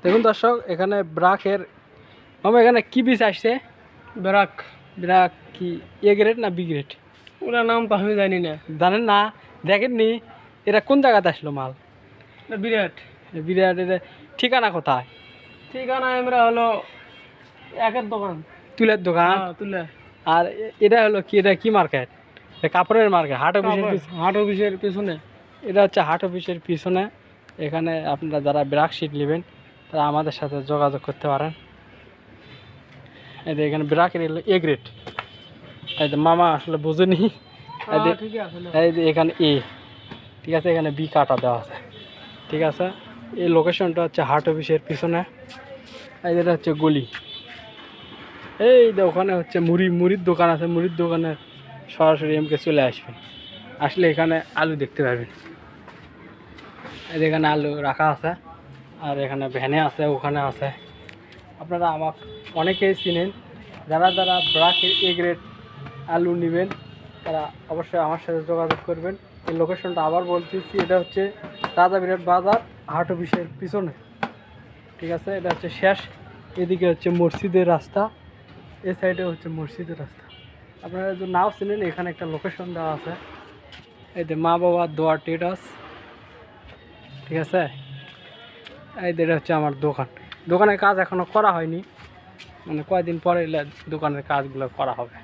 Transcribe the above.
দেখুন দর্শক, এখানে ব্রাকের মামা এখানে কি বীজ আসছে? ব্রাক। ব্রাক কি এ গ্রেড না বি গ্রেড? ওরা নাম তো আমি জানি না। জানেন না? দেখেননি? এরা কোন জায়গাতে আসলো মাল? বিরাট। বিরাট। এর ঠিকানা কোথায়? ঠিকানা আমরা হলো একের দোকান। তুলের দোকান। তুলে। আর এটা হলো কি, এটা কি মার্কেট? কাপড়ের মার্কেট, হাট অফিসের হাট অফিসের পেছনে। এটা হচ্ছে হাট অফিসের পিছনে। এখানে আপনারা যারা ব্রাক শিট নেবেন তারা আমাদের সাথে যোগাযোগ করতে পারেন। এই যে এখানে ব্রাকের এলো এ গ্রেড। এই যে মামা আসলে বোঝেনি। এই যে এখানে এ, ঠিক আছে, এখানে বি কাটা দেওয়া আছে, ঠিক আছে। এই লোকেশনটা হচ্ছে হাট অফিসের পিছনে। এই যেটা হচ্ছে গলি। এই যে ওখানে হচ্ছে মুড়ির দোকান আছে, মুড়ির দোকানে সরাসরি এমকে চলে আসবেন। আসলে এখানে আলু দেখতে পাবেন। এই যে এখানে আলু রাখা আছে, আর এখানে ভ্যানে আছে, ওখানে আছে। আপনারা আমার অনেকেই চিনেন। যারা যারা ব্রাকের এ গ্রেড আলু নেবেন তারা অবশ্যই আমার সাথে যোগাযোগ করবেন। এই লোকেশনটা আবার বলতেছি, এটা হচ্ছে রাজা বিরাট বাজার, হাট অফিসের পিছনে, ঠিক আছে। এটা হচ্ছে শেষ। এদিকে হচ্ছে মসজিদের রাস্তা, এই সাইডে হচ্ছে মসজিদের রাস্তা। আপনারা যদি নাও চিনেন, এখানে একটা লোকেশন দেওয়া আছে। এই যে মা বাবার দোয়া টেটাস, ঠিক আছে। এই যে এটা হচ্ছে আমার দোকান। দোকানের কাজ এখনও করা হয়নি, মানে কয়েকদিন পরে দোকানের কাজগুলো করা হবে।